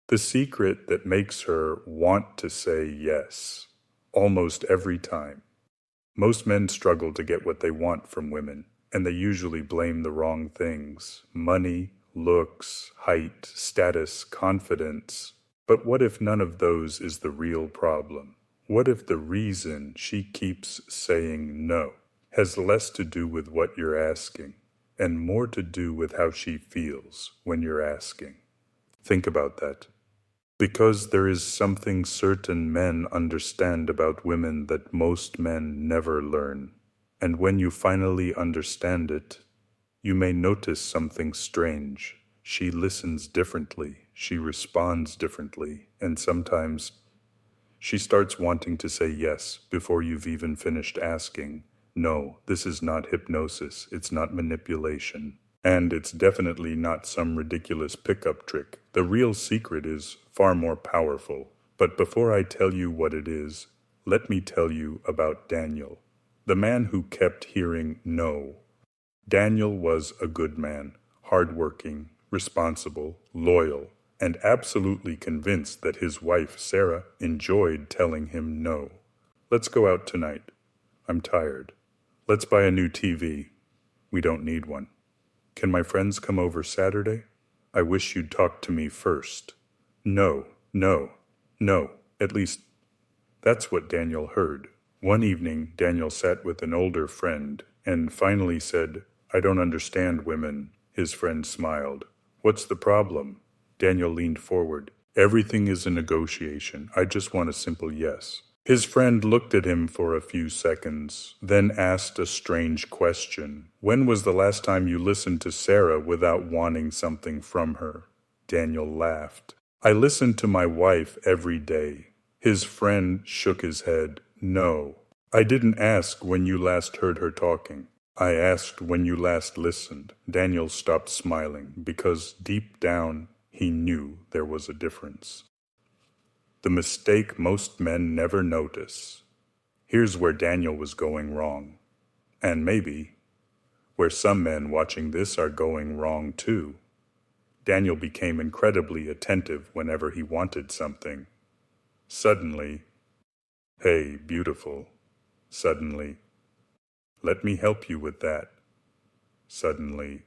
The secret that makes her want to say yes almost every time. Most men struggle to get what they want from women, and they usually blame the wrong things: money, looks, height, status, confidence. But what if none of those is the real problem? What if the reason she keeps saying no has less to do with what you're asking and more to do with how she feels when you're asking? Think about that. Because there is something certain men understand about women that most men never learn. And when you finally understand it, you may notice something strange. She listens differently, she responds differently, and sometimes she starts wanting to say yes before you've even finished asking. No, this is not hypnosis, it's not manipulation. And it's definitely not some ridiculous pickup trick. The real secret is far more powerful. But before I tell you what it is, let me tell you about Daniel, the man who kept hearing no. Daniel was a good man, hardworking, responsible, loyal, and absolutely convinced that his wife, Sarah, enjoyed telling him no. Let's go out tonight. I'm tired. Let's buy a new TV. We don't need one. Can my friends come over Saturday? I wish you'd talk to me first. No, no, no. At least, that's what Daniel heard. One evening, Daniel sat with an older friend and finally said, "I don't understand women." His friend smiled. "What's the problem?" Daniel leaned forward. "Everything is a negotiation. I just want a simple yes." His friend looked at him for a few seconds, then asked a strange question. "When was the last time you listened to Sarah without wanting something from her?" Daniel laughed. "I listen to my wife every day." His friend shook his head. "No, I didn't ask when you last heard her talking. I asked when you last listened." Daniel stopped smiling because deep down he knew there was a difference. The mistake most men never notice. Here's where Daniel was going wrong. And maybe where some men watching this are going wrong too. Daniel became incredibly attentive whenever he wanted something. Suddenly, "Hey, beautiful." Suddenly, "Let me help you with that." Suddenly,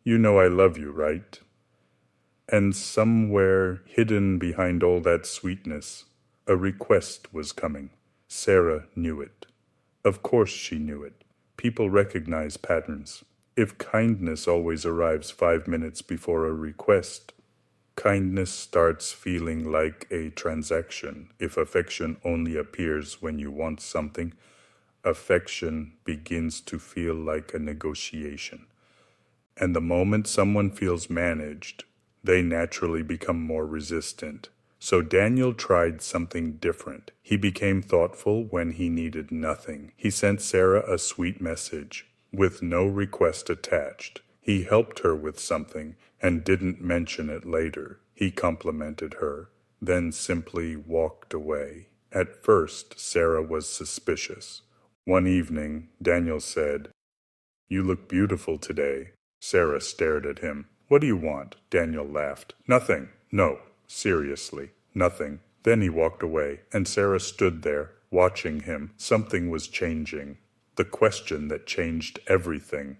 "You know I love you, right?" And somewhere hidden behind all that sweetness, a request was coming. Sarah knew it. Of course she knew it. People recognize patterns. If kindness always arrives 5 minutes before a request, kindness starts feeling like a transaction. If affection only appears when you want something, affection begins to feel like a negotiation. And the moment someone feels managed, they naturally become more resistant. So Daniel tried something different. He became thoughtful when he needed nothing. He sent Sarah a sweet message with no request attached. He helped her with something and didn't mention it later. He complimented her, then simply walked away. At first, Sarah was suspicious. One evening, Daniel said, "You look beautiful today." Sarah stared at him. "What do you want?" Daniel laughed. "Nothing. No, seriously, nothing." Then he walked away, and Sarah stood there, watching him. Something was changing. The question that changed everything.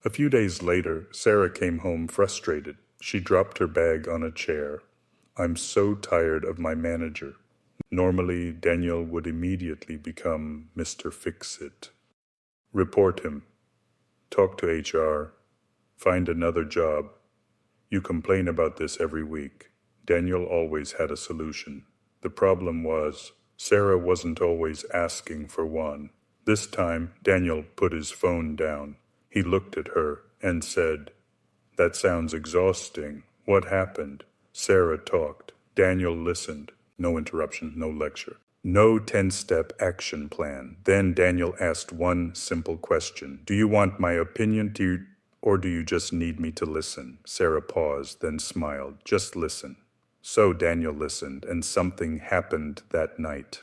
A few days later, Sarah came home frustrated. She dropped her bag on a chair. "I'm so tired of my manager." Normally, Daniel would immediately become Mr. Fix-It. Report him. Talk to HR. Find another job. You complain about this every week. Daniel always had a solution. The problem was, Sarah wasn't always asking for one. This time, Daniel put his phone down. He looked at her and said, "That sounds exhausting. What happened?" Sarah talked. Daniel listened. No interruption, no lecture. No 10-step action plan. Then Daniel asked one simple question. "Do you want my opinion or do you just need me to listen?" Sarah paused, then smiled. "Just listen." So Daniel listened, and something happened that night.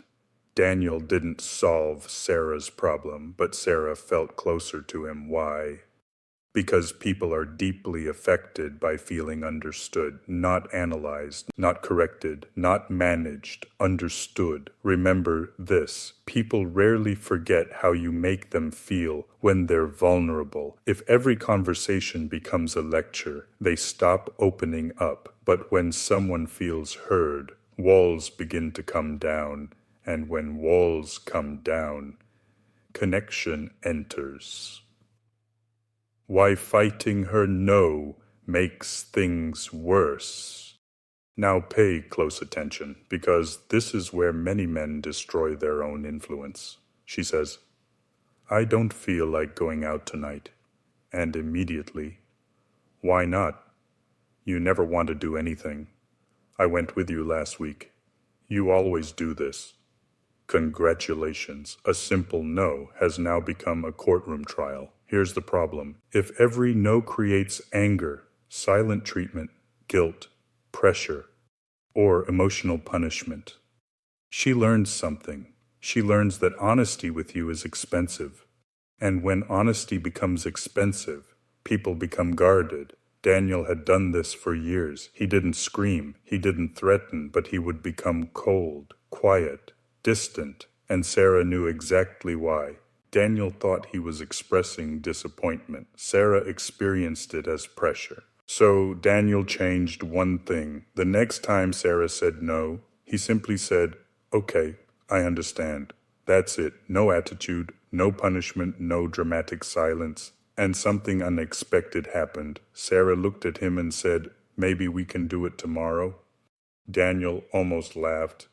Daniel didn't solve Sarah's problem, but Sarah felt closer to him. Why? because people are deeply affected by feeling understood, not analyzed, not corrected, not managed, understood. Remember this: people rarely forget how you make them feel when they're vulnerable. If every conversation becomes a lecture, they stop opening up. But when someone feels heard, walls begin to come down. And when walls come down, connection enters. Why fighting her no makes things worse. Now pay close attention, because this is where many men destroy their own influence. She says, I don't feel like going out tonight. And immediately, why not? You never want to do anything. I went with you last week. You always do this. Congratulations, a simple no has now become a courtroom trial. Here's the problem. If every no creates anger, silent treatment, guilt, pressure, or emotional punishment, she learns something. She learns that honesty with you is expensive. And when honesty becomes expensive, people become guarded. Daniel had done this for years. He didn't scream, he didn't threaten, but he would become cold, quiet, distant, and Sarah knew exactly why. Daniel thought he was expressing disappointment. Sarah experienced it as pressure. So Daniel changed one thing. The next time Sarah said no, he simply said, okay, I understand. That's it. No attitude, no punishment, no dramatic silence. And something unexpected happened. Sarah looked at him and said, maybe we can do it tomorrow. Daniel almost laughed,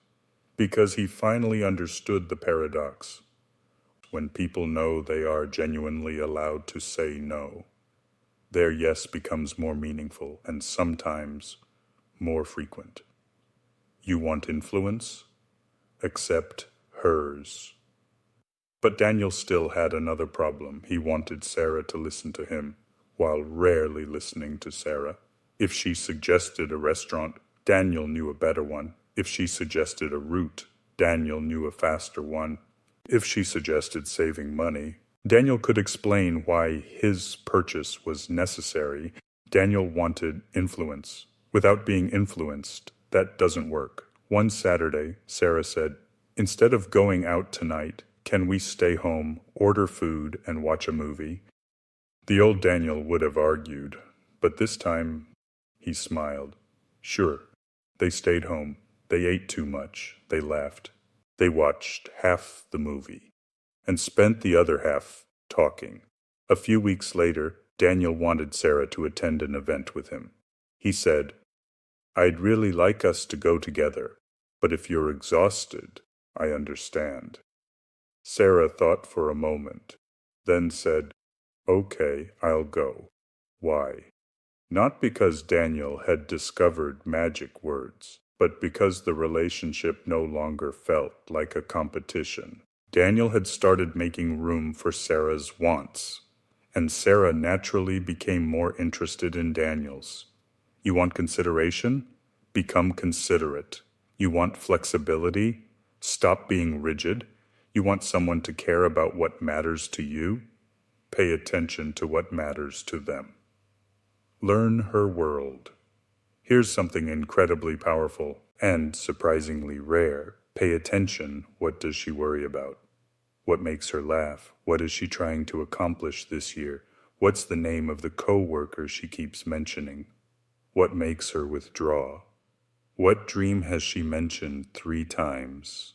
because he finally understood the paradox. When people know they are genuinely allowed to say no, their yes becomes more meaningful and sometimes more frequent. You want influence? Accept hers. But Daniel still had another problem. He wanted Sarah to listen to him, while rarely listening to Sarah. If she suggested a restaurant, Daniel knew a better one. If she suggested a route, Daniel knew a faster one. If she suggested saving money, Daniel could explain why his purchase was necessary. Daniel wanted influence. Without being influenced, that doesn't work. One Saturday, Sarah said, instead of going out tonight, can we stay home, order food, and watch a movie? The old Daniel would have argued, but this time he smiled. Sure. They stayed home. They ate too much. They laughed. They watched half the movie and spent the other half talking. A few weeks later, Daniel wanted Sarah to attend an event with him. He said, I'd really like us to go together, but if you're exhausted, I understand. Sarah thought for a moment, then said, okay, I'll go. Why? Not because Daniel had discovered magic words, but because the relationship no longer felt like a competition. Daniel had started making room for Sarah's wants, and Sarah naturally became more interested in Daniel's. You want consideration? Become considerate. You want flexibility? Stop being rigid. You want someone to care about what matters to you? Pay attention to what matters to them. Learn her world. Here's something incredibly powerful and surprisingly rare. Pay attention. What does she worry about? What makes her laugh? What is she trying to accomplish this year? What's the name of the co-worker she keeps mentioning? What makes her withdraw? What dream has she mentioned 3 times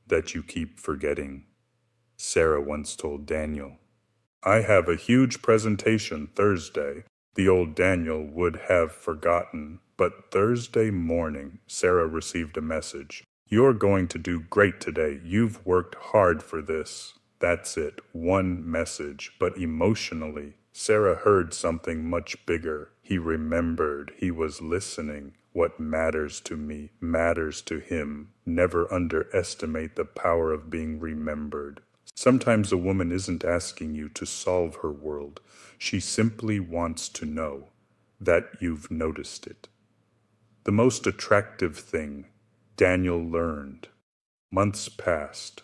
that you keep forgetting? Sarah once told Daniel, I have a huge presentation Thursday. The old Daniel would have forgotten, but Thursday morning, Sarah received a message. You're going to do great today. You've worked hard for this. That's it. One message, but emotionally, Sarah heard something much bigger. He remembered. He was listening. What matters to me matters to him. Never underestimate the power of being remembered. Sometimes a woman isn't asking you to solve her world. She simply wants to know that you've noticed it. The most attractive thing Daniel learned. Months passed.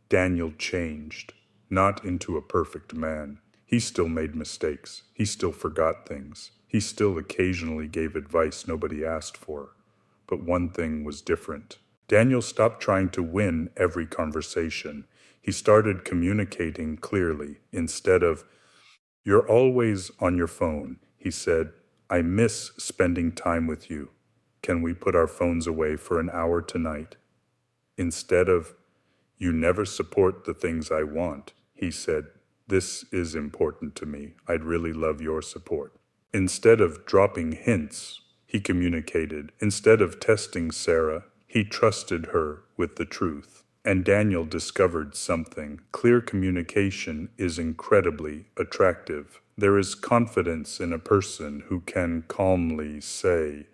Daniel changed, not into a perfect man. He still made mistakes. He still forgot things. He still occasionally gave advice nobody asked for. But one thing was different. Daniel stopped trying to win every conversation. He started communicating clearly. Instead of, "You're always on your phone," he said, "I miss spending time with you. Can we put our phones away for an hour tonight?" Instead of, "You never support the things I want," he said, "This is important to me. I'd really love your support." Instead of dropping hints, he communicated. Instead of testing Sarah, he trusted her with the truth. And Daniel discovered something. Clear communication is incredibly attractive. There is confidence in a person who can calmly say,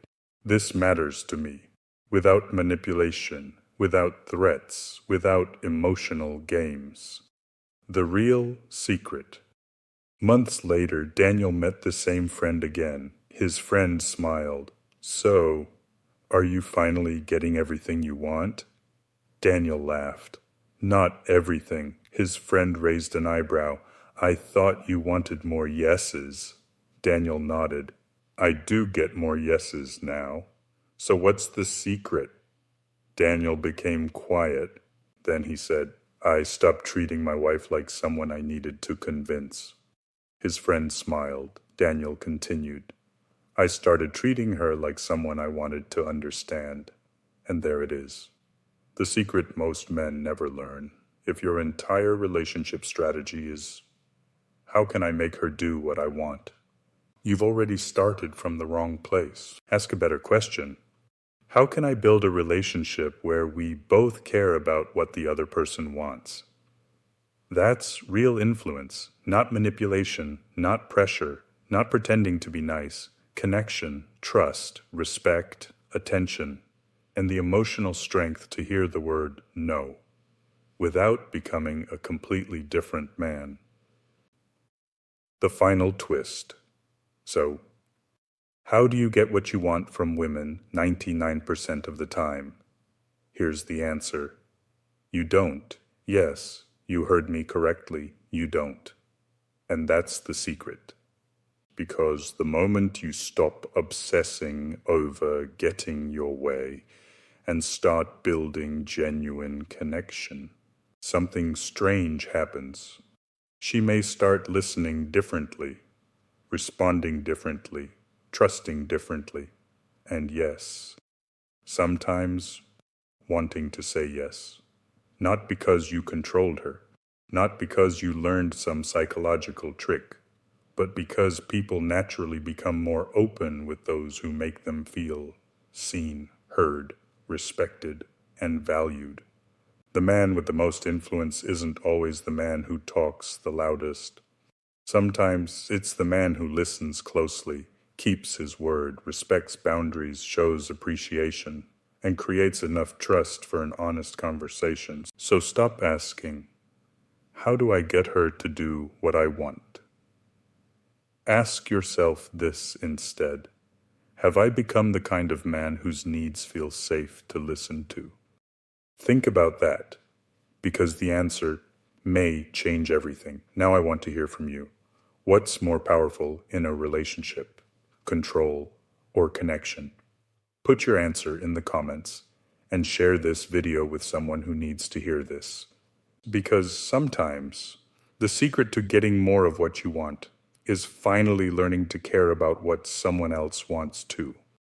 "This matters to me," without manipulation, without threats, without emotional games. The real secret. Months later, Daniel met the same friend again. His friend smiled. "So, are you finally getting everything you want?" Daniel laughed. "Not everything." His friend raised an eyebrow. "I thought you wanted more yeses." Daniel nodded. "I do get more yeses now. So what's the secret?" Daniel became quiet. Then he said, "I stopped treating my wife like someone I needed to convince." His friend smiled. Daniel continued, "I started treating her like someone I wanted to understand." And there it is. The secret most men never learn. If your entire relationship strategy is, "How can I make her do what I want?" you've already started from the wrong place. Ask a better question. How can I build a relationship where we both care about what the other person wants? That's real influence, not manipulation, not pressure, not pretending to be nice. Connection, trust, respect, attention, and the emotional strength to hear the word no, without becoming a completely different man. The final twist. So, how do you get what you want from women 99% of the time? Here's the answer. You don't. Yes, you heard me correctly. You don't. And that's the secret. Because the moment you stop obsessing over getting your way and start building genuine connection, something strange happens. She may start listening differently, responding differently, trusting differently, and yes, sometimes wanting to say yes. Not because you controlled her, not because you learned some psychological trick, but because people naturally become more open with those who make them feel seen, heard, respected, and valued. The man with the most influence isn't always the man who talks the loudest. Sometimes it's the man who listens closely, keeps his word, respects boundaries, shows appreciation, and creates enough trust for an honest conversation. So stop asking, "How do I get her to do what I want?" Ask yourself this instead. Have I become the kind of man whose needs feel safe to listen to? Think about that, because the answer may change everything. Now I want to hear from you. What's more powerful in a relationship? Control or connection? Put your answer in the comments and share this video with someone who needs to hear this. Because sometimes the secret to getting more of what you want is finally learning to care about what someone else wants too.